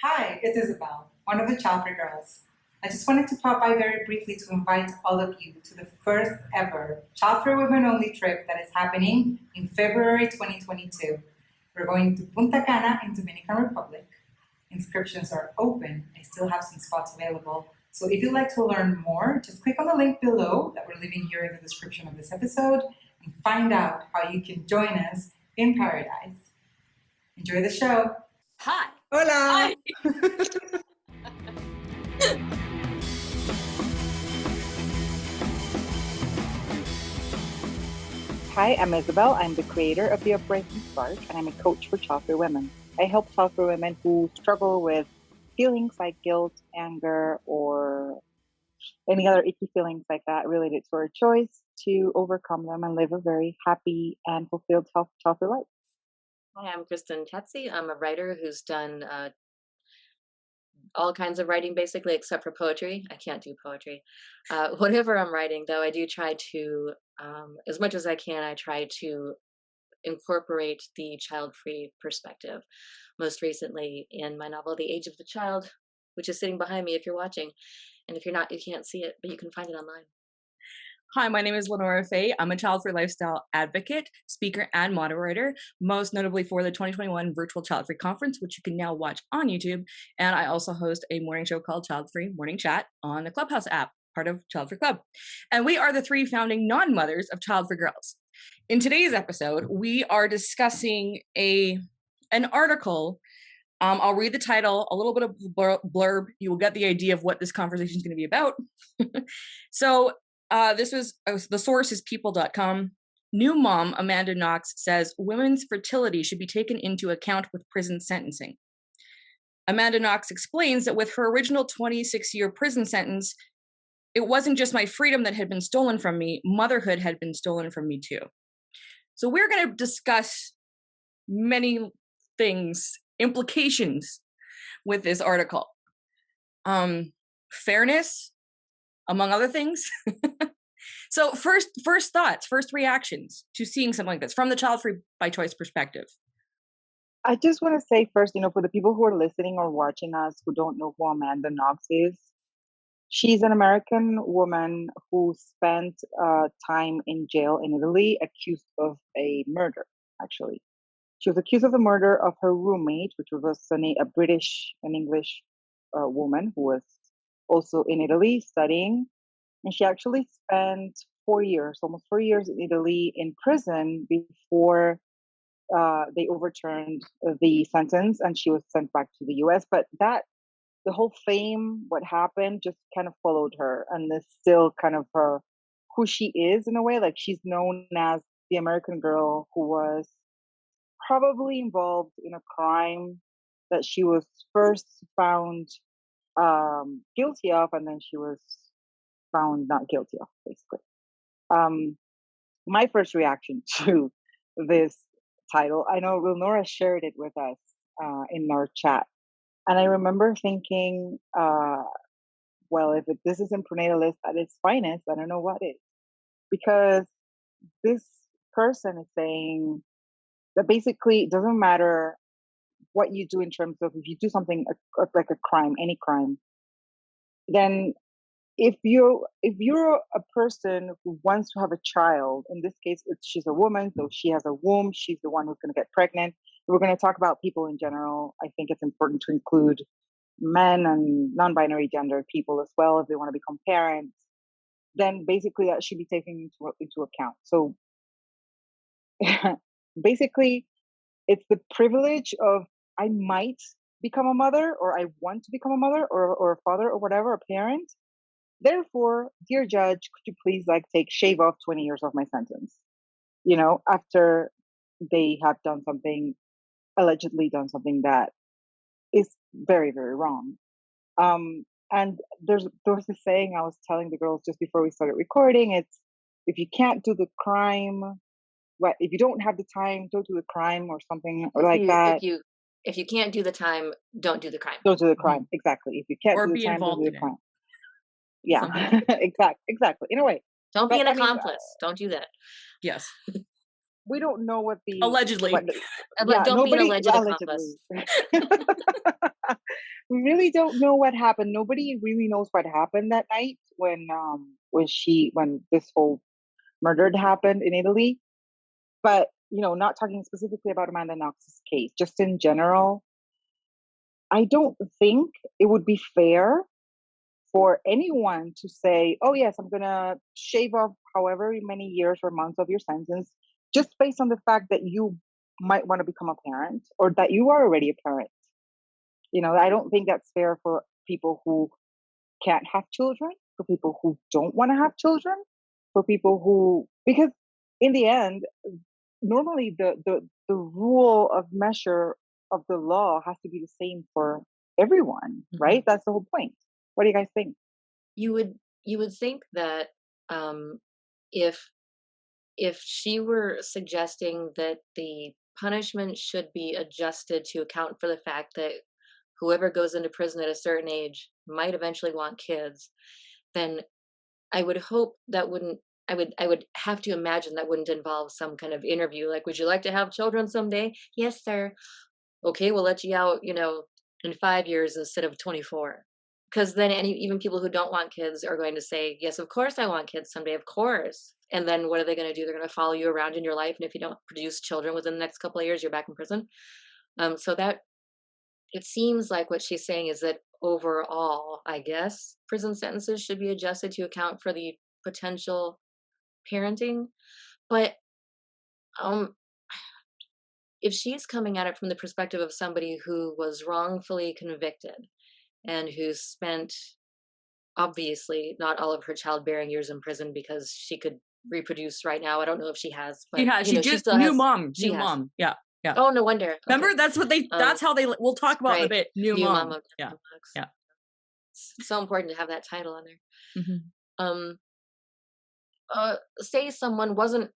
Hi, it's Isabel, one of the Childfree Girls. I just wanted to pop by very briefly to invite all of you to the first ever Childfree Women Only trip that is happening in February 2022. We're going to Punta Cana in Dominican Republic. Inscriptions are open. I still have some spots available. So if you'd like to learn more, just click on the link below that we're leaving here in the description of this episode and find out how you can join us in paradise. Enjoy the show. Hi. Hola. Hi. Hi, I'm Isabel. I'm the creator of the Uprising Spark, and I'm a coach for Childfree women. I help Childfree women who struggle with feelings like guilt, anger, or any other icky feelings like that related to our choice to overcome them and live a very happy and fulfilled Childfree life. Hi, I'm Kristen Tetzi. I'm a writer who's done all kinds of writing, basically, except for poetry. I can't do poetry. Whatever I'm writing, though, I do try to, as much as I can, I try to incorporate the child-free perspective. Most recently in my novel, The Age of the Child, which is sitting behind me if you're watching. And if you're not, you can't see it, but you can find it online. Hi, my name is Lenora Faye. I'm a child-free lifestyle advocate, speaker, and moderator, most notably for the 2021 Virtual Child-Free Conference, which you can now watch on YouTube. And I also host a morning show called Child-Free Morning Chat on the Clubhouse app, part of Childfree Club. And we are the three founding non-mothers of Childfree Girls. In today's episode, we are discussing an article. I'll read the title, a little bit of blurb. You will get the idea of what this conversation is going to be about. So, this was, the source is people.com. New-Mom-Amanda-Knox says women's fertility should be taken into account with prison sentencing. Amanda Knox explains that with her original 26-year prison sentence, it wasn't just my freedom that had been stolen from me, motherhood had been stolen from me too. So we're going to discuss many things, implications with this article. Fairness, among other things. So first thoughts, first reactions to seeing something like this from the child-free by choice perspective. I just want to say first, for the people who are listening or watching us who don't know who Amanda Knox is, she's an American woman who spent time in jail in Italy accused of a murder, actually. She was accused of the murder of her roommate, which was an English woman who was also in Italy studying. And she actually spent almost 4 years in Italy in prison before they overturned the sentence and she was sent back to the US. But the whole fame, what happened, just kind of followed her. And is still kind of who she is in a way. Like she's known as the American girl who was probably involved in a crime that she was first found guilty of, and then she was found not guilty of, basically. My first reaction to this title, I know Lenora shared it with us in our chat, and I remember thinking, well, if this isn't Pronatalist at its finest, I don't know what is. Because this person is saying that basically it doesn't matter what you do in terms of if you do something like a crime, any crime, then if you're a person who wants to have a child, in this case, she's a woman, so she has a womb, she's the one who's going to get pregnant. We're going to talk about people in general. I think it's important to include men and non-binary gender people as well if they want to become parents. Then basically that should be taken into account. So basically, it's the privilege of I might become a mother, or I want to become a mother, or a father, or whatever, a parent. Therefore, dear judge, could you please shave off 20 years of my sentence? After they have allegedly done something that is very, very wrong. And there was this saying I was telling the girls just before we started recording. It's if you can't do the crime, if you don't have the time, don't do the crime, or something that. If you can't do the time, don't do the crime. Don't do the crime. Mm-hmm. Exactly. If you can't do the time, don't do the crime. Yeah, exactly. In a way. Don't be an accomplice. Don't do that. Yes. We don't know what the... Allegedly. Don't be an alleged accomplice. really don't know what happened. Nobody really knows what happened that night when this whole murder happened in Italy. But not talking specifically about Amanda Knox's case, just in general, I don't think it would be fair for anyone to say, "Oh yes, I'm gonna shave off however many years or months of your sentence," just based on the fact that you might want to become a parent or that you are already a parent. I don't think that's fair for people who can't have children, for people who don't want to have children, for people because in the end, normally the rule of measure of the law has to be the same for everyone, right? That's the whole point. What do you guys think? You would think that um, if she were suggesting that the punishment should be adjusted to account for the fact that whoever goes into prison at a certain age might eventually want kids, then I would hope that wouldn't. I would have to imagine that wouldn't involve some kind of interview. Like, would you like to have children someday? Yes, sir. Okay, we'll let you out, in 5 years instead of 24. Because then even people who don't want kids are going to say, yes, of course I want kids someday, of course. And then what are they going to do? They're going to follow you around in your life. And if you don't produce children within the next couple of years, you're back in prison. So that it seems like what she's saying is that overall, I guess, prison sentences should be adjusted to account for the potential parenting. But um, if she's coming at it from the perspective of somebody who was wrongfully convicted and who spent obviously not all of her childbearing years in prison because she could reproduce right now. I don't know if she has, but She she just still new has. mom, She new has. mom. Yeah. Yeah. Oh, no wonder. Remember, Okay. that's how we'll talk about in a Right. bit. New mom. Yeah. New-Mom-Amanda-Knox. Yeah. It's so important to have that title on there. Mhm. Say someone wasn't.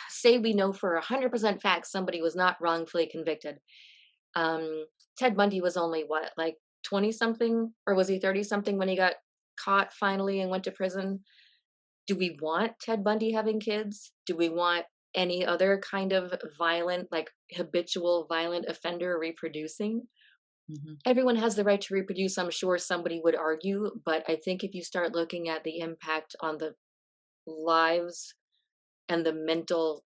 Say we know for 100% fact somebody was not wrongfully convicted. Ted Bundy was only what, like 20 something, or was he 30 something when he got caught finally and went to prison? Do we want Ted Bundy having kids? Do we want any other kind of violent, like habitual violent offender reproducing? Everyone has the right to reproduce, I'm sure somebody would argue, but I think if you start looking at the impact on the lives and the mental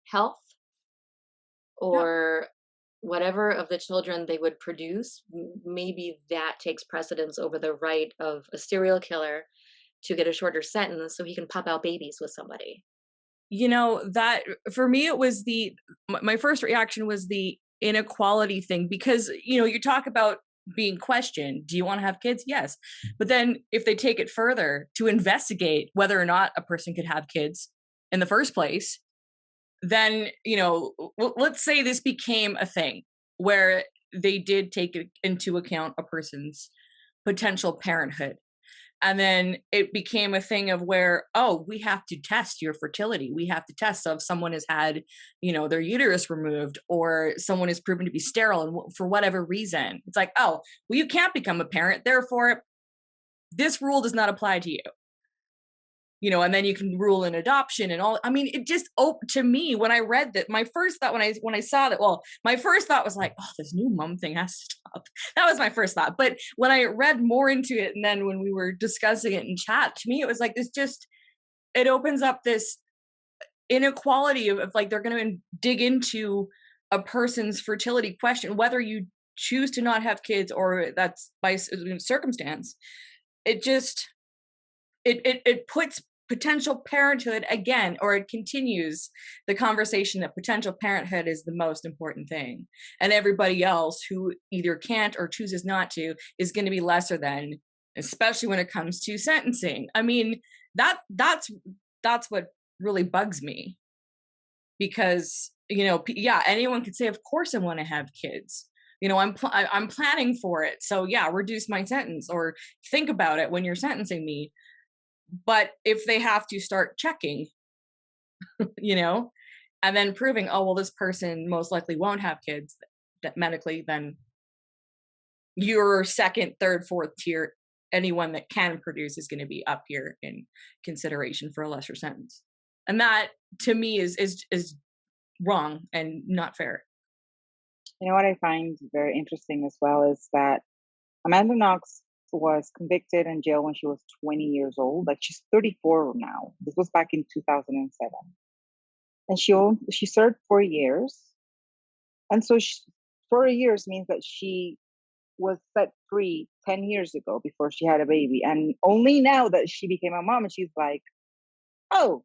health Yeah. or whatever of the children they would produce, maybe that takes precedence over the right of a serial killer to get a shorter sentence so he can pop out babies with somebody. That for me, it was my first reaction was the inequality thing, because, you talk about being questioned. Do you want to have kids? Yes. But then if they take it further to investigate whether or not a person could have kids in the first place, then, let's say this became a thing where they did take into account a person's potential parenthood. And then it became a thing of where, oh, we have to test your fertility. We have to test. So if someone has had, their uterus removed, or someone is proven to be sterile and for whatever reason, it's like, oh, well, you can't become a parent. Therefore, this rule does not apply to you. And then you can rule in adoption and all. I mean, it just, to me, when I read that, my first thought when I saw that, my first thought was like, oh, this new mom thing has to stop. That was my first thought. But when I read more into it, and then when we were discussing it in chat, to me, it was like, it opens up this inequality of like, they're going to dig into a person's fertility question, whether you choose to not have kids or that's by circumstance. It just, it puts potential parenthood again, or it continues the conversation that potential parenthood is the most important thing, and everybody else who either can't or chooses not to is going to be lesser than, especially when it comes to sentencing. I mean, that's what really bugs me, because anyone could say, of course I want to have kids. I'm planning for it, so yeah, reduce my sentence or think about it when you're sentencing me. But if they have to start checking, and then proving, oh, well, this person most likely won't have kids that medically, then your second, third, fourth tier, anyone that can produce is going to be up here in consideration for a lesser sentence. And that, to me, is wrong and not fair. You know what I find very interesting as well is that Amanda Knox was convicted in jail when she was 20 years old. Like she's 34 now. This was back in 2007, and she served 4 years. And so 4 years means that she was set free 10 years ago before she had a baby, and only now that she became a mom, and she's like, oh,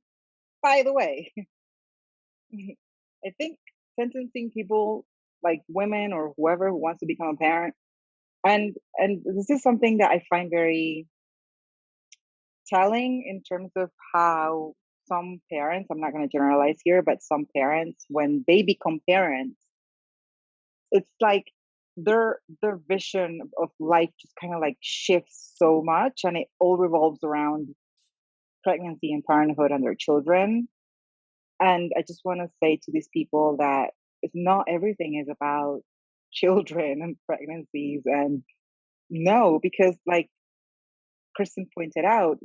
by the way, I think sentencing people like women or whoever who wants to become a parent, and this is something that I find very telling in terms of how some parents, I'm not going to generalize here, but some parents, when they become parents, it's like their vision of life just kind of like shifts so much, and it all revolves around pregnancy and parenthood and their children. And I just want to say to these people that it's not everything is about children and pregnancies. And no, because like Kristen pointed out,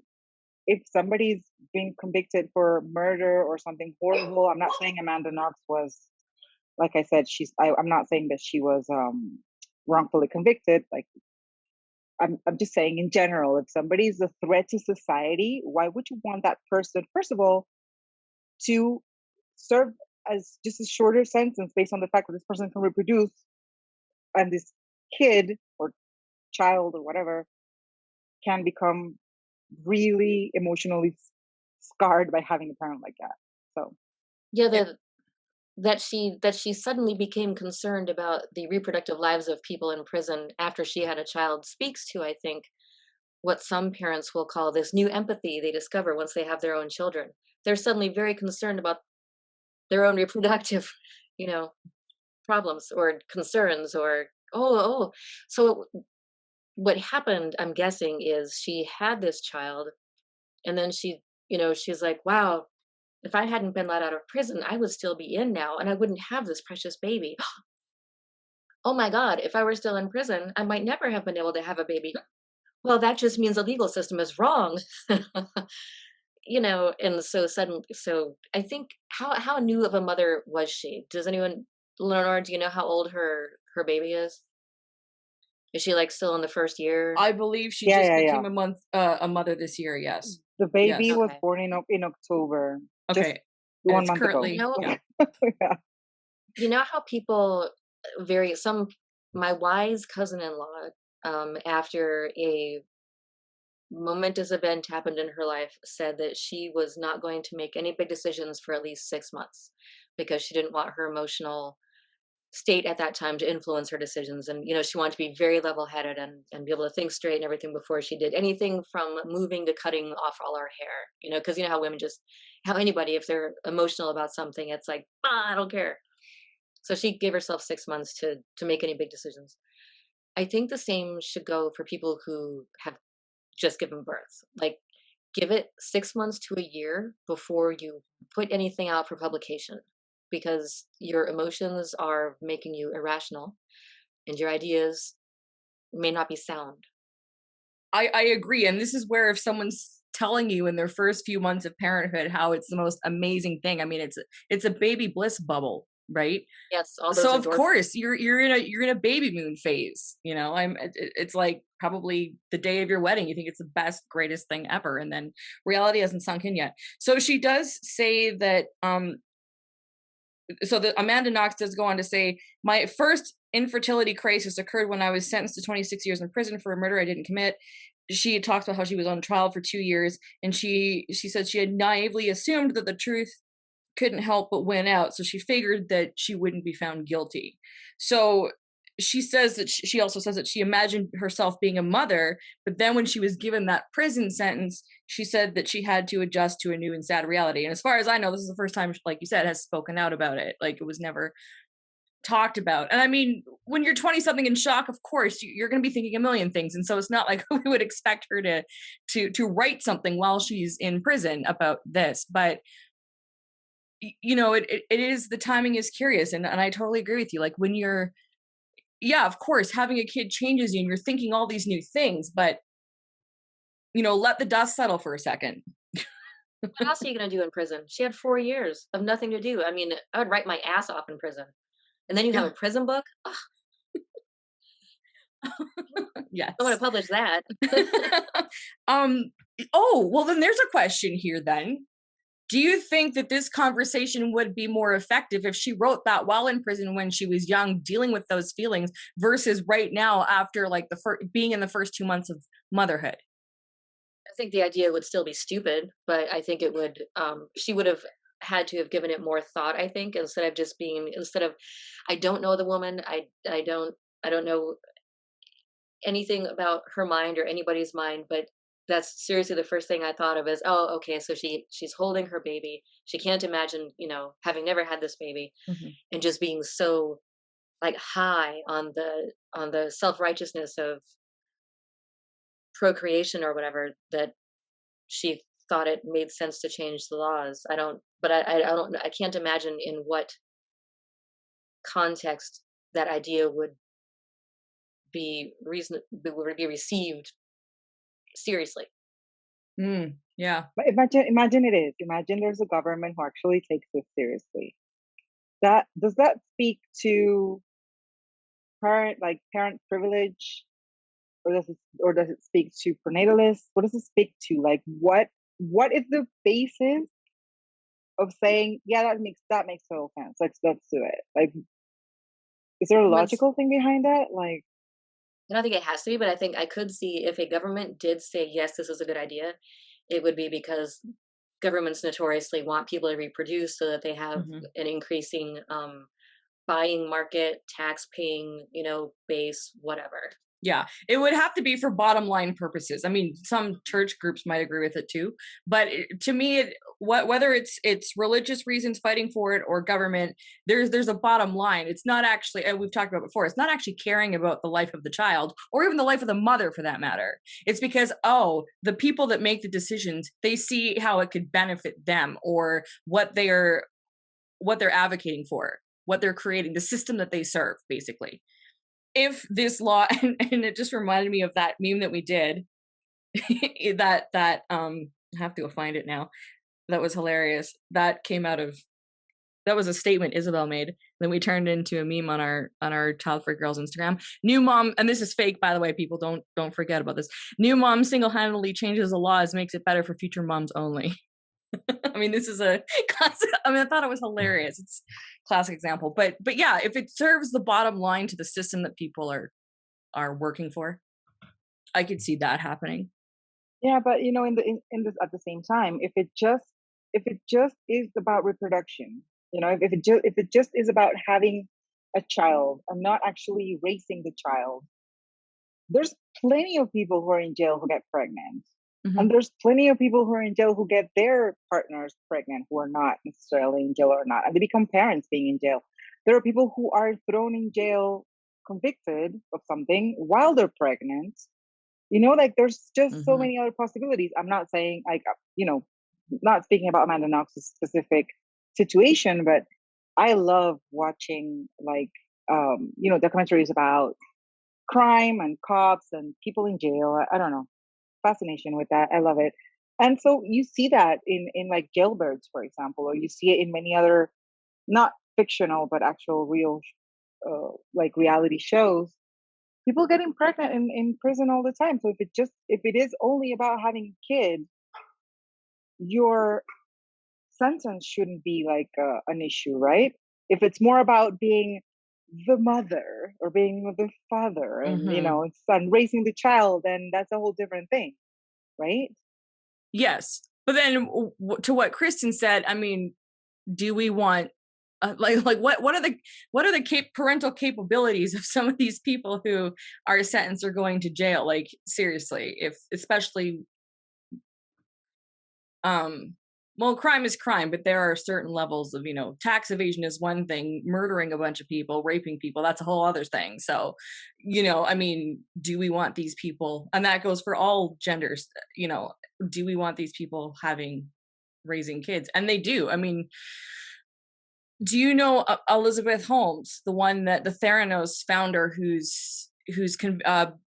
if somebody's been convicted for murder or something horrible, I'm not saying Amanda Knox was, like I said, I'm not saying that she was wrongfully convicted. Like I'm just saying in general, if somebody's a threat to society, why would you want that person, first of all, to serve as just a shorter sentence based on the fact that this person can reproduce, and this kid or child or whatever can become really emotionally scarred by having a parent like that. So Yeah, that she suddenly became concerned about the reproductive lives of people in prison after she had a child speaks to, I think, what some parents will call this new empathy they discover once they have their own children. They're suddenly very concerned about their own reproductive, you know, problems or concerns or oh. So what happened, I'm guessing, is she had this child and then she's like, wow, if I hadn't been let out of prison, I would still be in now and I wouldn't have this precious baby. Oh my God, if I were still in prison, I might never have been able to have a baby. Well, that just means the legal system is wrong. And so I think how new of a mother was she? Does anyone, Leonora, do you know how old her baby is? Is she like still in the first year? I believe she yeah, just yeah, yeah. became a mother this year. Yes. The baby Yes. was Okay. born in October, just Okay. And 1 it's month ago. You currently, know, yeah. Yeah. you know how people vary some my wise cousin-in-law, after a momentous event happened in her life, said that she was not going to make any big decisions for at least 6 months because she didn't want her emotional state at that time to influence her decisions. And she wanted to be very level-headed and be able to think straight and everything before she did anything, from moving to cutting off all her hair. Because how women just, how anybody, if they're emotional about something, it's like, I don't care. So she gave herself 6 months to make any big decisions. I think the same should go for people who have just given birth. Like, give it 6 months to a year before you put anything out for publication, because your emotions are making you irrational and your ideas may not be sound. I agree. And this is where if someone's telling you in their first few months of parenthood how it's the most amazing thing, I mean, it's a baby bliss bubble, right? Yes, all those So of endorphins. course you're in a baby moon phase. It's like probably the day of your wedding. You think it's the best, greatest thing ever, and then reality hasn't sunk in yet. So she does say that. So the Amanda Knox does go on to say, my first infertility crisis occurred when I was sentenced to 26 years in prison for a murder I didn't commit. She had talked about how she was on trial for 2 years, and she said she had naively assumed that the truth couldn't help but win out, so she figured that she wouldn't be found guilty. So she says that she also says that she imagined herself being a mother, but then when she was given that prison sentence, she said that she had to adjust to a new and sad reality. And as far as I know, this is the first time, like you said, has spoken out about it. Like, it was never talked about. And I mean, when you're 20 something in shock, of course you're going to be thinking a million things, and so it's not like we would expect her to write something while she's in prison about this. But it is, the timing is curious, and I totally agree with you. Like, when you're, yeah, of course, having a kid changes you and you're thinking all these new things, but let the dust settle for a second. What else are you going to do in prison? She had 4 years of nothing to do. I mean, I would write my ass off in prison. And then you have a prison book. Oh, Yes. I want to publish that. Oh, well, then there's a question here then. Do you think that this conversation would be more effective if she wrote that while in prison when she was young, dealing with those feelings, versus right now after like being in the first 2 months of motherhood? I think the idea would still be stupid, but I think it would, she would have had to have given it more thought, I think, instead of, I don't know the woman. I don't know anything about her mind or anybody's mind, but that's seriously the first thing I thought of is, oh, okay, so she's holding her baby. She can't imagine, having never had this baby Mhm. and just being so like high on the self-righteousness of procreation or whatever, that she thought it made sense to change the laws. I don't, but I don't, I can't imagine in what context that idea would would be received seriously. Yeah. But imagine it is. Imagine there's a government who actually takes this seriously. Does that speak to parent privilege, or does it speak to pronatalists? What does it speak to? Like what is the basis of saying, yeah, that makes total sense. Let's do it. Like, is there a Once logical thing behind that? Like, I don't think it has to be, but I think I could see if a government did say yes, this is a good idea, it would be because governments notoriously want people to reproduce so that they have Mhm. an increasing buying market, tax paying, base, whatever. Yeah, it would have to be for bottom line purposes. I mean, some church groups might agree with it too, but to me, whether it's religious reasons fighting for it or government, there's a bottom line. It's not actually, and we've talked about before, it's not actually caring about the life of the child or even the life of the mother for that matter. It's because, the people that make the decisions, they see how it could benefit them or what they're advocating for, what they're creating, the system that they serve, basically. If this law, and it just reminded me of that meme that we did, that I have to go find it now. That was hilarious. That was a statement Isabel made. Then we turned it into a meme on our Childfree Girls Instagram. New mom, and this is fake, by the way, people don't forget about this. New mom single-handedly changes the laws, makes it better for future moms only. I mean, this is a classic. I mean, I thought it was hilarious. It's a classic example, but yeah, if it serves the bottom line to the system that people are working for, I could see that happening. yeah, but in this, at the same time, if it just is about reproduction, if it just is about having a child and not actually raising the child, there's plenty of people who are in jail who get pregnant. Mhm. And there's plenty of people who are in jail who get their partners pregnant who are not necessarily in jail or not, and they become parents being in jail. There are people who are thrown in jail convicted of something while they're pregnant. Like there's just so Mhm. many other possibilities. I'm not saying not speaking about Amanda Knox's specific situation, but I love watching documentaries about crime and cops and people in jail. I don't know, fascination with that. I love it. And so you see that in like jailbirds, for example, or you see it in many other not fictional but actual real like reality shows. People getting pregnant in prison all the time. So if it is only about having kids, your sentence shouldn't be like an issue, right? If it's more about being the mother or being the father and Mhm. son raising the child, then that's a whole different thing, right? Yes, but then to what Kristen said, I mean, do we want like what are the parental capabilities of some of these people who are sentenced or going to jail? Like seriously, if especially well, crime is crime, but there are certain levels of, tax evasion is one thing, murdering a bunch of people, raping people, that's a whole other thing. So, I mean, do we want these people, and that goes for all genders, do we want these people raising kids? And they do. I mean, do you know Elizabeth Holmes, the one that the Theranos founder who's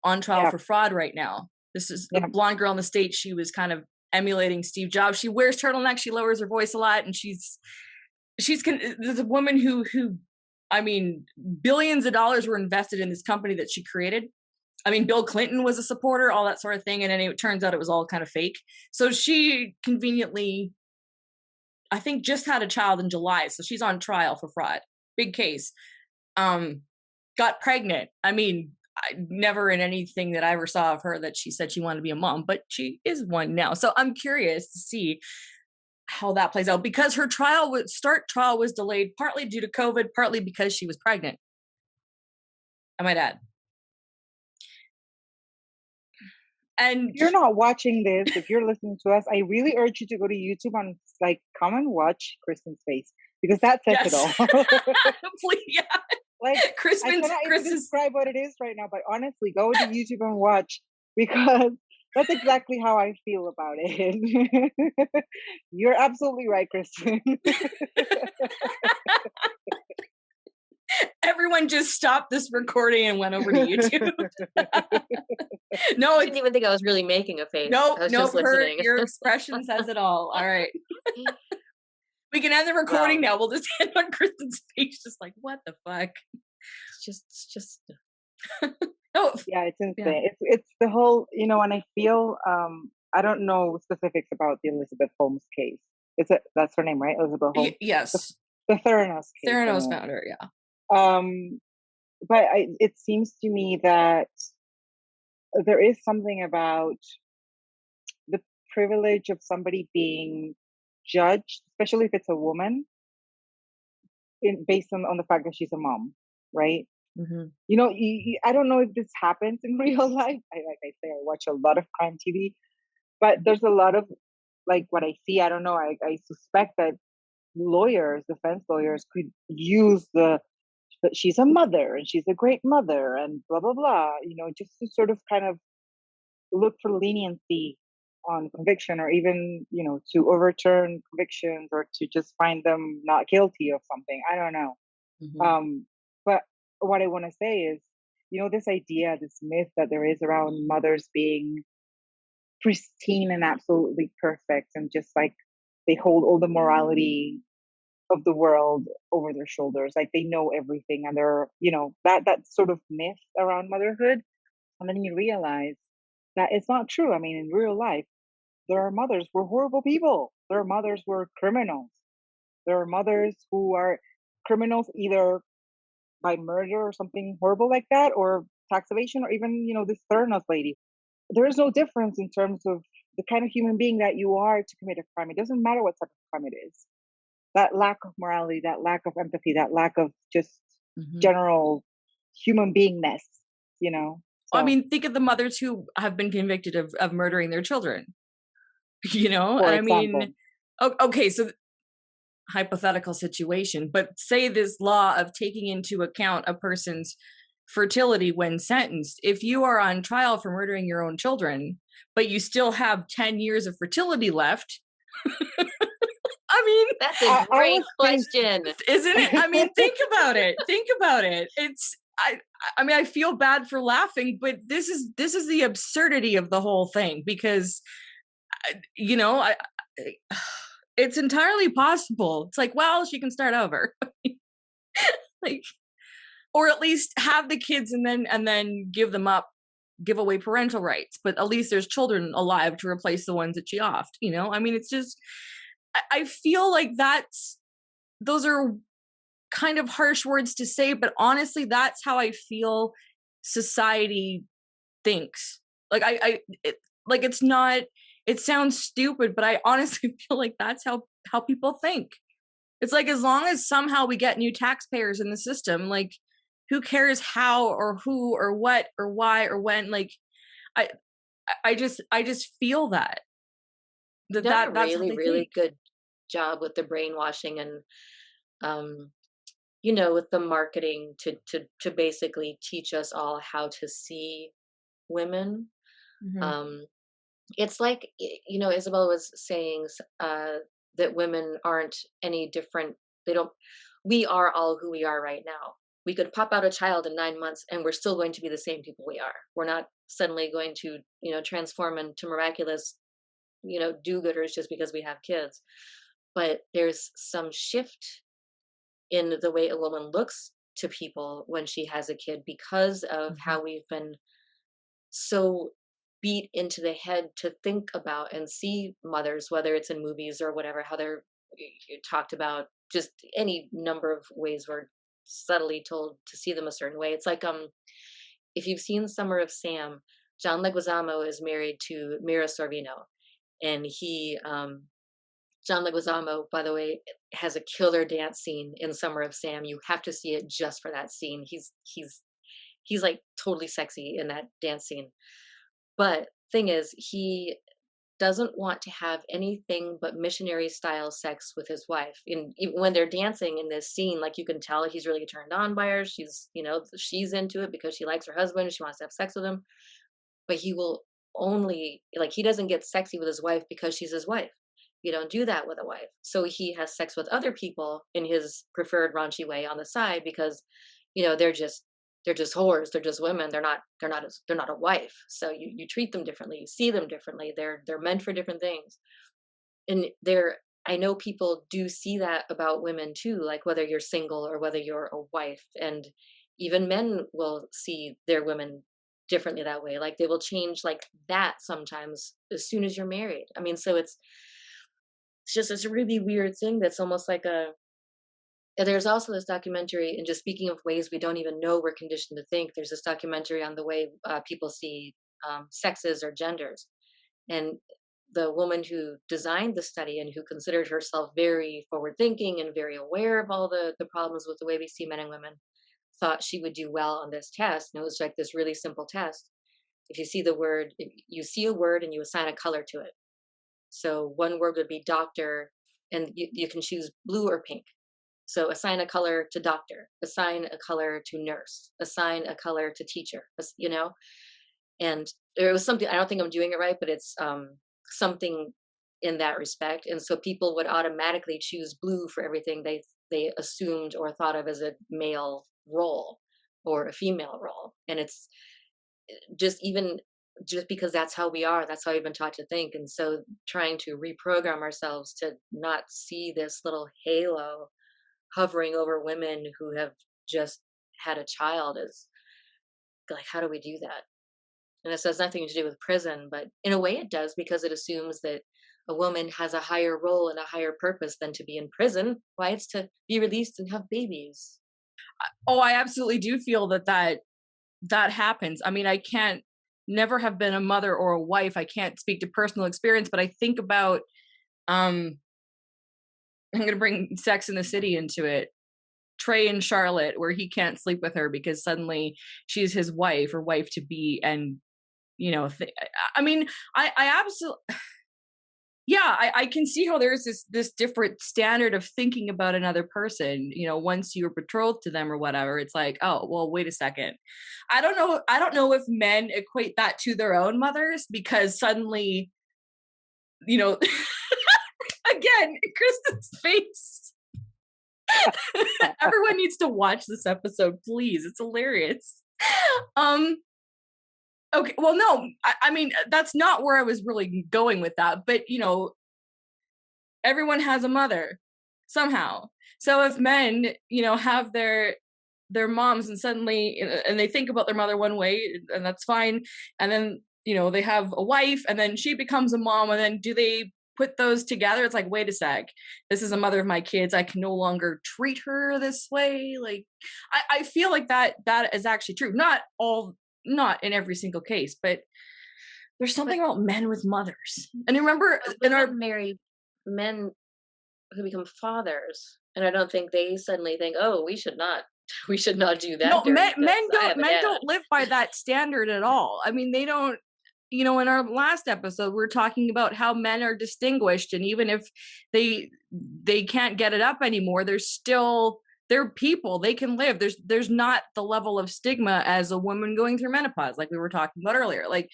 on trial Yeah, for fraud right now? This is a yeah. blonde girl in the States. She was kind of emulating Steve Jobs. She wears turtlenecks. She lowers her voice a lot, and there's a woman who I mean, billions of dollars were invested in this company that she created. I mean, Bill Clinton was a supporter, all that sort of thing. And then it turns out it was all kind of fake. So she conveniently, I think, just had a child in July. So she's on trial for fraud. Big case. Got pregnant. I mean, never in anything that I ever saw of her that she said she wanted to be a mom, but she is one now. So I'm curious to see how that plays out, because her trial was delayed partly due to COVID, partly because she was pregnant. I might add. And if you're not watching this, if you're listening to us, I really urge you to go to YouTube and like come and watch Kristen's face, because that says it all. Please, yeah. Like I Kristen's cannot even describe what it is right now, but honestly, go to YouTube and watch, because that's exactly how I feel about it. You're absolutely right, Kristen. Everyone just stopped this recording and went over to YouTube. No, I didn't even think I was really making a face. No, I was just listening. your expression says it all. All right. We can end the recording now. We'll just end on Kristen's face, just like, what the fuck? It's just Oh yeah, it's insane. Yeah. It's the whole, and I feel I don't know specifics about the Elizabeth Holmes case. That's her name, right? Elizabeth Holmes. Yes. The Theranos case. Theranos founder, yeah. But it seems to me that there is something about the privilege of somebody being judged, especially if it's a woman, based on the fact that she's a mom, right? Mm-hmm. I don't know if this happens in real life. I watch a lot of crime TV, but there's a lot of, like, what I see, I don't know, I suspect that defense lawyers could use that she's a mother and she's a great mother and blah, blah, blah, just to sort of kind of look for leniency on conviction, or even, to overturn convictions, or to just find them not guilty of something. I don't know. Mm-hmm. But what I want to say is, this idea, this myth that there is around mothers being pristine and absolutely perfect, and just like they hold all the morality of the world over their shoulders, like they know everything, and they're, that sort of myth around motherhood. And then you realize that it's not true. I mean, in real life, there are mothers who are horrible people. There are mothers who are criminals. There are mothers who are criminals either by murder or something horrible like that, or tax evasion, or even, this Theranos lady. There is no difference in terms of the kind of human being that you are to commit a crime. It doesn't matter what type of crime it is. That lack of morality, that lack of empathy, that lack of just general human beingness, So. I mean, think of the mothers who have been convicted of murdering their children, I mean, okay, so hypothetical situation, but say this law of taking into account a person's fertility when sentenced. If you are on trial for murdering your own children, but you still have 10 years of fertility left, I mean, that's a great question, isn't it? I mean, think about it. It's, I mean, I feel bad for laughing, but this is the absurdity of the whole thing, because, it's entirely possible. It's like, well, she can start over, like, or at least have the kids and then give away parental rights. But at least there's children alive to replace the ones that she offed. I mean, it's just, I feel like those are kind of harsh words to say, but honestly, that's how I feel society thinks. Like it's not, it sounds stupid, but I honestly feel like that's how people think. It's like, as long as somehow we get new taxpayers in the system, like, who cares how or who or what or why or when? Like, I just feel that that's really good job with the brainwashing and with the marketing to basically teach us all how to see women. It's like, Isabel was saying that women aren't any different. We are all who we are right now. We could pop out a child in 9 months and we're still going to be the same people we are. We're not suddenly going to, transform into miraculous, do-gooders just because we have kids. But there's some shift in the way a woman looks to people when she has a kid because of Mhm. how we've been so beat into the head to think about and see mothers, whether it's in movies or whatever, how they're talked about, just any number of ways we're subtly told to see them a certain way. It's like if you've seen Summer of Sam, John Leguizamo is married to Mira Sorvino, and John Leguizamo, by the way, has a killer dance scene in Summer of Sam. You have to see it just for that scene. He's like totally sexy in that dance scene. But thing is, he doesn't want to have anything but missionary style sex with his wife. And even when they're dancing in this scene, like you can tell he's really turned on by her. She's into it because she likes her husband. She wants to have sex with him. But he will only, like, he doesn't get sexy with his wife because she's his wife. You don't do that with a wife. So he has sex with other people in his preferred raunchy way on the side because, they're just whores. They're just women. They're not a wife. So you treat them differently. You see them differently. They're meant for different things. And I know people do see that about women too, like whether you're single or whether you're a wife. And even men will see their women differently that way. Like they will change like that sometimes as soon as you're married. I mean, so it's just this really weird thing that's almost like there's also this documentary, and just speaking of ways we don't even know we're conditioned to think, there's this documentary on the way people see sexes or genders. And the woman who designed the study and who considered herself very forward thinking and very aware of all the problems with the way we see men and women thought she would do well on this test. And it was like this really simple test. If you see a word and you assign a color to it. So one word would be doctor, and you can choose blue or pink. So assign a color to doctor, assign a color to nurse, assign a color to teacher, and there was something, I don't think I'm doing it right, but it's something in that respect. And so people would automatically choose blue for everything they assumed or thought of as a male role or a female role. And it's just because that's how we are, that's how we've been taught to think. And so trying to reprogram ourselves to not see this little halo hovering over women who have just had a child is like, how do we do that? And this has nothing to do with prison, but in a way it does, because it assumes that a woman has a higher role and a higher purpose than to be in prison. Why, it's to be released and have babies. Oh, I absolutely do feel that happens. I mean, I can't never have been a mother or a wife. I can't speak to personal experience, but I think about I'm going to bring Sex in the City into it. Trey and Charlotte, where he can't sleep with her because suddenly she's his wife or wife to be, and I mean, I absolutely, yeah, I can see how there's this different standard of thinking about another person. Once you're betrothed to them or whatever, it's like, oh, well, wait a second. I don't know if men equate that to their own mothers, because suddenly, again, Kristen's face. Everyone needs to watch this episode, please. It's hilarious. Okay, well, no, I mean, that's not where I was really going with that, but everyone has a mother somehow. So if men, have their moms, and suddenly, and they think about their mother one way, and that's fine, and then they have a wife, and then she becomes a mom, and then do they put those together? It's like, wait a sec, this is a mother of my kids, I can no longer treat her this way. Like, I feel like that is actually true. Not in every single case, but there's something about men with mothers. And remember, in our married men who become fathers, and I don't think they suddenly think, oh, we should not do that. No, men don't live by that standard at all. I mean, they don't. In our last episode, we are talking about how men are distinguished, and even if they can't get it up anymore, they're people. They can live. There's not the level of stigma as a woman going through menopause, like we were talking about earlier. Like,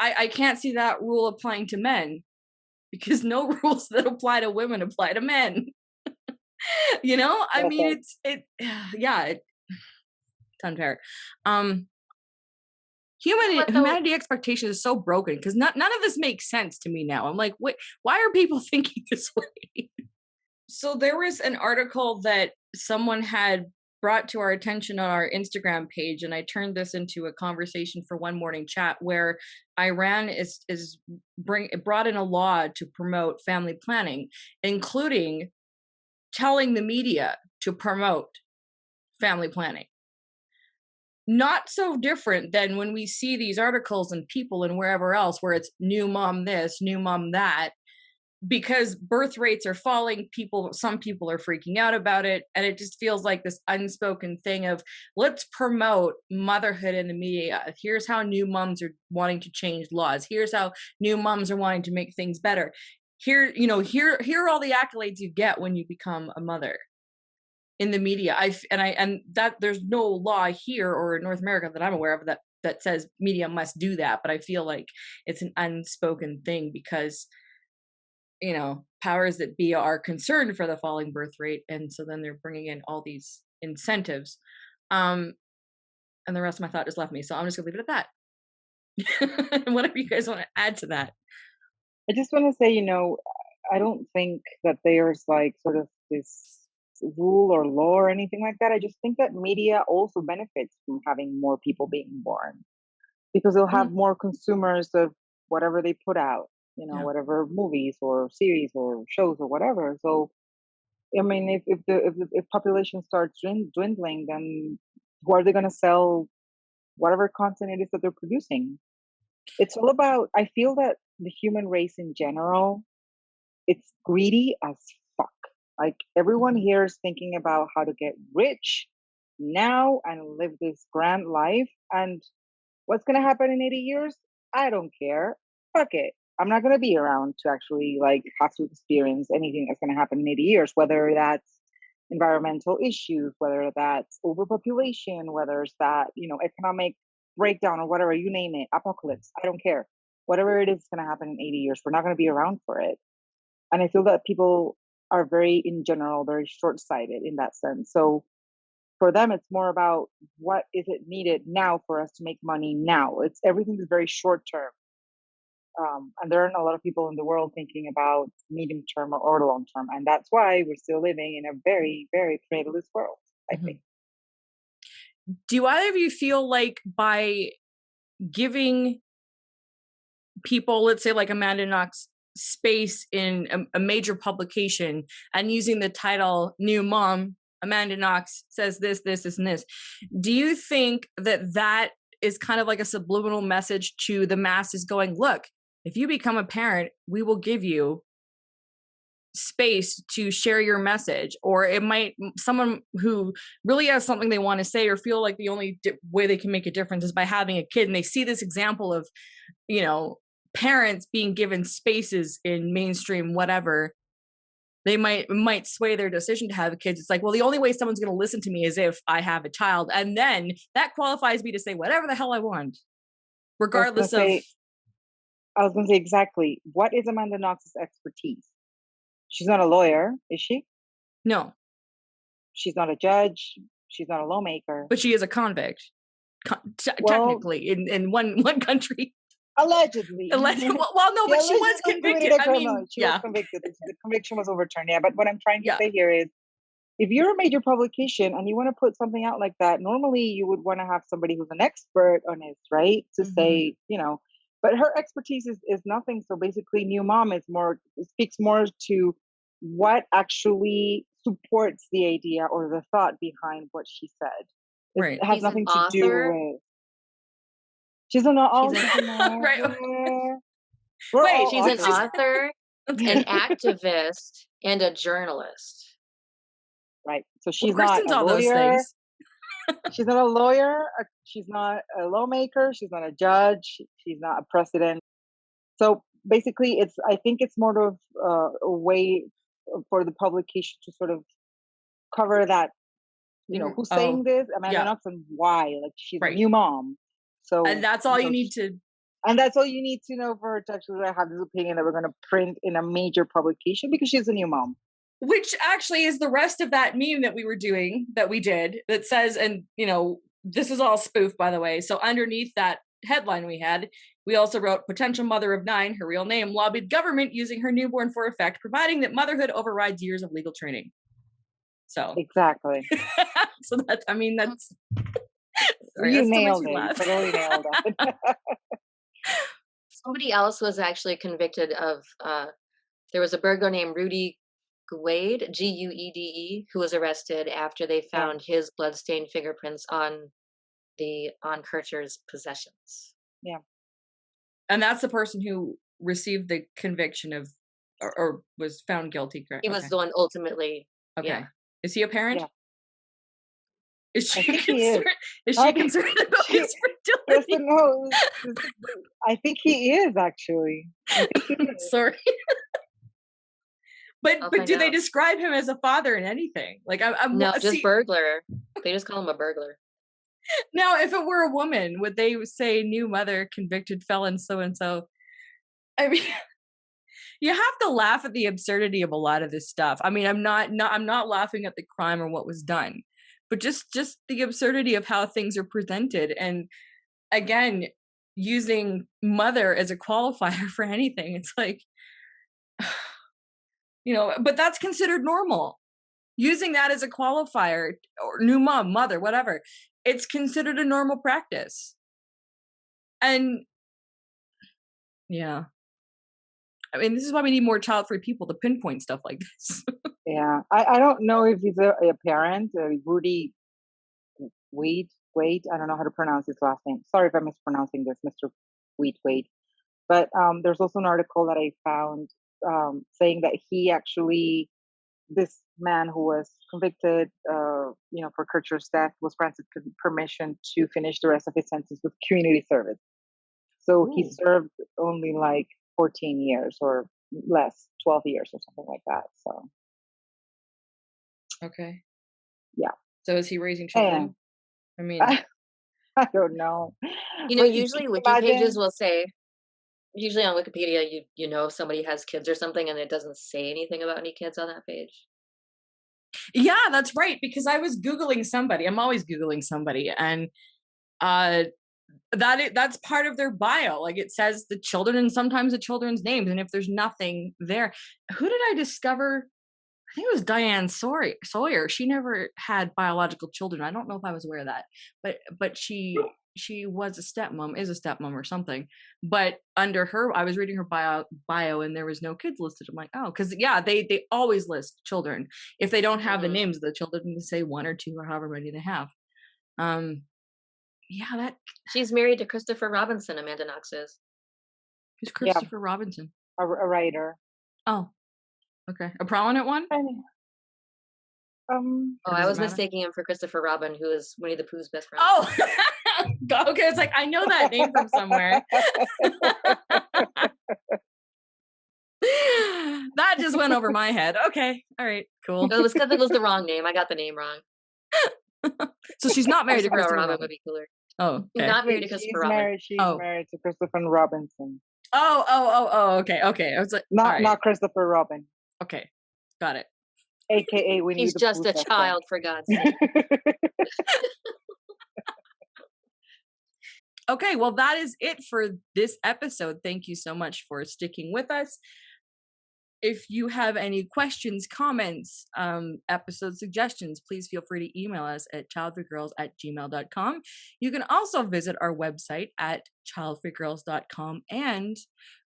I can't see that rule applying to men, because no rules that apply to women apply to men. I mean, it's unfair. Humanity expectation is so broken, because none of this makes sense to me now. I'm like, wait, why are people thinking this way? So there was an article that someone had brought to our attention on our Instagram page, and I turned this into a conversation for one morning chat, where Iran brought in a law to promote family planning, including telling the media to promote family planning. Not so different than when we see these articles and people and wherever else where it's new mom this, new mom that, because birth rates are falling, some people are freaking out about it, and it just feels like this unspoken thing of, let's promote motherhood in the media. Here's how new moms are wanting to change laws. Here's how new moms are wanting to make things better. Here are all the accolades you get when you become a mother in the media. And that there's no law here or in North America that I'm aware of that says media must do that, but I feel like it's an unspoken thing because powers that be are concerned for the falling birth rate, and so then they're bringing in all these incentives. And the rest of my thought just left me, so I'm just gonna leave it at that. Whatever you guys want to add to that. I just want to say, I don't think that there's like sort of this rule or law or anything like that. I just think that media also benefits from having more people being born, because they'll have more consumers of whatever they put out. Whatever movies or series or shows or whatever. So, I mean, if population starts dwindling, then who are they going to sell whatever content it is that they're producing? It's all about, I feel that the human race in general, it's greedy as fuck. Like everyone here is thinking about how to get rich now and live this grand life. And what's going to happen in 80 years? I don't care. Fuck it. I'm not going to be around to actually have to experience anything that's going to happen in 80 years, whether that's environmental issues, whether that's overpopulation, whether it's that, economic breakdown or whatever, you name it, apocalypse. I don't care. Whatever it is going to happen in 80 years, we're not going to be around for it. And I feel that people are in general, very short-sighted in that sense. So for them, it's more about what is it needed now for us to make money now. Everything is very short-term. And there aren't a lot of people in the world thinking about medium term or long term. And that's why we're still living in a very, very fatalist world, I think. Do either of you feel like by giving people, let's say like Amanda Knox, space in a major publication and using the title New Mom, Amanda Knox says this, and this, do you think that is kind of like a subliminal message to the masses going, look, if you become a parent, we will give you space to share your message? Or it might, someone who really has something they want to say or feel like the only way they can make a difference is by having a kid, and they see this example of, parents being given spaces in mainstream whatever, they might sway their decision to have kids. It's like, well, the only way someone's going to listen to me is if I have a child, and then that qualifies me to say whatever the hell I want, regardless of. I was going to say exactly. What is Amanda Knox's expertise? She's not a lawyer, is she? No. She's not a judge. She's not a lawmaker. But she is a convict, technically, in one country. Allegedly. Well, no, but she was convicted. She was convicted. The conviction was overturned. Yeah, but what I'm trying to say here is, if you're a major publication and you want to put something out like that, normally you would want to have somebody who's an expert on it, right? To say, but her expertise is nothing. So basically, New Mom speaks more to what actually supports the idea or the thought behind what she said. Right. It has nothing to do with. She's an author. Right. Wait, she's an author, an activist, and a journalist. Right. So she's not a lawyer. Those things. She's not a lawyer. She's not a lawmaker. She's not a judge. She's not a president. So basically, I think it's more of a way for the publication to sort of cover that. Who's saying this? Amanda Knox, and why? Like, she's a new mom. So, and that's all you need to. And that's all you need to know for her to actually have this opinion that we're going to print in a major publication, because she's a new mom. Which actually is the rest of that meme that we did, that says, and this is all spoof, by the way. So underneath that headline we had. We also wrote, potential mother of 9, her real name, lobbied government using her newborn for effect, providing that motherhood overrides years of legal training. So Exactly. so that's, I mean, that's sorry, You that still makes nailed me it. You laugh. totally nailed it. Somebody else was actually convicted of, there was a burglar named Rudy Guede, Guede, who was arrested after they Yeah. found his bloodstained fingerprints on Kircher's possessions. Yeah. And that's the person who received the conviction of, or was found guilty, correct? He was the one ultimately. Okay. Yeah. Is he a parent? Yeah. Is she I think he is. concerned? Is she concerned about his fertility? Kristen, no, I think he is actually. I think he is. Sorry. But I'll but find do they out. describe him as a father in anything? Like I'm No, just see, burglar. They just call him a burglar. now if it were a woman, would they say new mother, convicted felon, so and so? I mean, you have to laugh at the absurdity of a lot of this stuff. I mean, I'm not laughing at the crime or what was done, but just the absurdity of how things are presented. And again, using mother as a qualifier for anything. It's like, but that's considered normal. Using that as a qualifier, or new mom, mother, whatever, it's considered a normal practice. And yeah, I mean, this is why we need more child-free people to pinpoint stuff like this. Yeah. I don't know if he's a parent, Rudy Wade. I don't know how to pronounce his last name. Sorry if I'm mispronouncing this, Mr. Wade. But there's also an article that I found saying that he actually, this man who was convicted, for Kircher's death, was granted permission to finish the rest of his sentence with community service. So he served only like 14 years or less, 12 years or something like that. So. Okay. Yeah. So is he raising children? I mean, I don't know. Usually wiki pages will say, usually on Wikipedia, you know if somebody has kids or something, and it doesn't say anything about any kids on that page. Yeah, that's right. Because I was Googling somebody. I'm always Googling somebody, and that's part of their bio. Like it says the children and sometimes the children's names. And if there's nothing there, who did I discover? I think it was Diane Sawyer. She never had biological children. I don't know if I was aware of that, but she was a stepmom, is a stepmom or something. But under her, I was reading her bio and there was no kids listed. I'm like, oh, because yeah, they always list children. If they don't have the names of the children, they say 1 or 2 or however many they have. Yeah, that she's married to Christopher Robinson. Amanda Knox is. Who's Christopher Robinson? A writer. Oh, okay, a prominent one. I was mistaking him for Christopher Robin, who is Winnie the Pooh's best friend. Oh, okay. It's like I know that name from somewhere. That just went over my head. Okay, all right, cool. It was because it was the wrong name. I got the name wrong. So she's not married to Christopher Robin. Would be cooler. Oh, okay. Not married to Christopher Robin. She's married to Christopher Robinson. Oh. Okay. I was like, not Christopher Robin. Okay, got it. AKA Winnie. He's just a child, for God's sake. Okay, well, that is it for this episode. Thank you so much for sticking with us. If you have any questions, comments, episode suggestions, please feel free to email us at childfreegirls@gmail.com. You can also visit our website at childfreegirls.com, and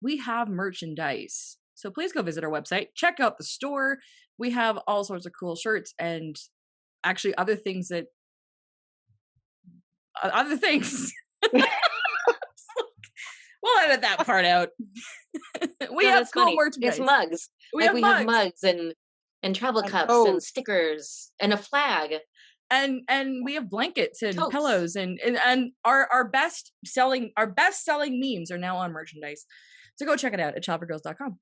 we have merchandise. So please go visit our website, check out the store. We have all sorts of cool shirts and actually other things. We'll edit that part out. We have cool merchandise. It's mugs. We have mugs and travel cups and stickers and a flag. And we have blankets and totes. Pillows and our best selling memes are now on merchandise. So go check it out at childfreegirls.com.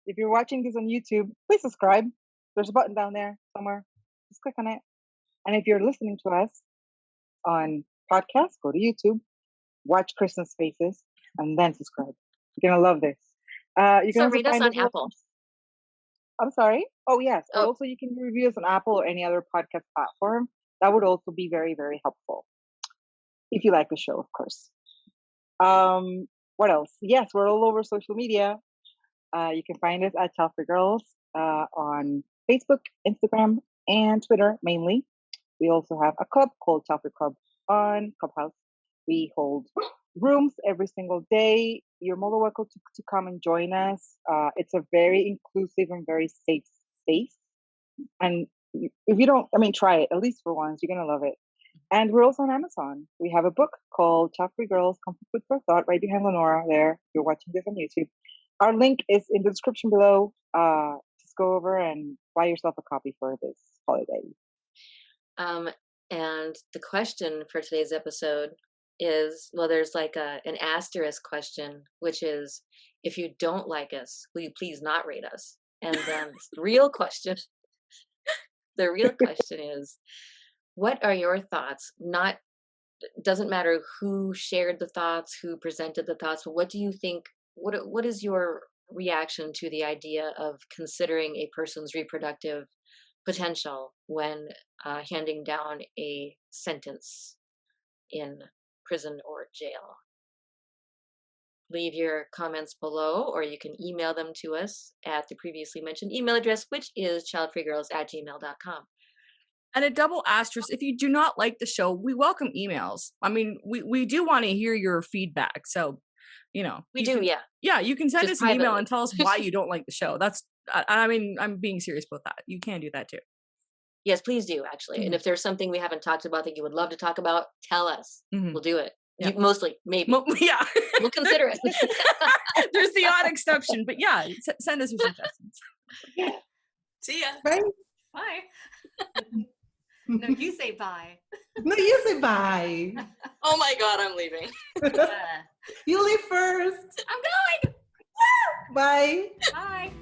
If you're watching this on YouTube, please subscribe. There's a button down there somewhere. Just click on it. And if you're listening to us on podcast, go to YouTube, watch Kristen's faces, and then subscribe. You're gonna love this. You can also rate us on Apple. I'm sorry. Oh yes. Oh. Also, you can review us on Apple or any other podcast platform. That would also be very, very helpful. If you like the show, of course. What else? Yes, we're all over social media. You can find us at Childfree Girls on Facebook, Instagram, and Twitter mainly. We also have a club called Childfree Club on Clubhouse. We hold rooms every single day. You're more than welcome to come and join us. It's a very inclusive and very safe space. And if you don't, I mean, try it at least for once. You're gonna love it. And we're also on Amazon. We have a book called Childfree Girls, Comfort Food for Thought, right behind Lenora there. If you're watching this on YouTube. Our link is in the description below. Just go over and buy yourself a copy for this holiday. And the question for today's episode is, well, there's like an asterisk question, which is, if you don't like us, will you please not rate us? And then the real question is, what are your thoughts? Doesn't matter who shared the thoughts, who presented the thoughts, but what do you think? What is your reaction to the idea of considering a person's reproductive potential when handing down a sentence in prison or jail? Leave your comments below, or you can email them to us at the previously mentioned email address, which is childfreegirls@gmail.com. And a double asterisk, if you do not like the show, we welcome emails. I mean, we do want to hear your feedback. So, we do. Yeah, you can send Just us an email privately. and tell us why you don't like the show. I mean, I'm being serious about that. You can do that too. Yes, please do, actually. And if there's something we haven't talked about that you would love to talk about, tell us. We'll do it. Yeah. Mostly, maybe. Yeah. We'll consider it. There's the odd exception, but yeah, send us your suggestions. See ya. Bye. Bye. No, you say bye. No, you say bye. Oh my God, I'm leaving. You leave first. I'm going. Bye. Bye.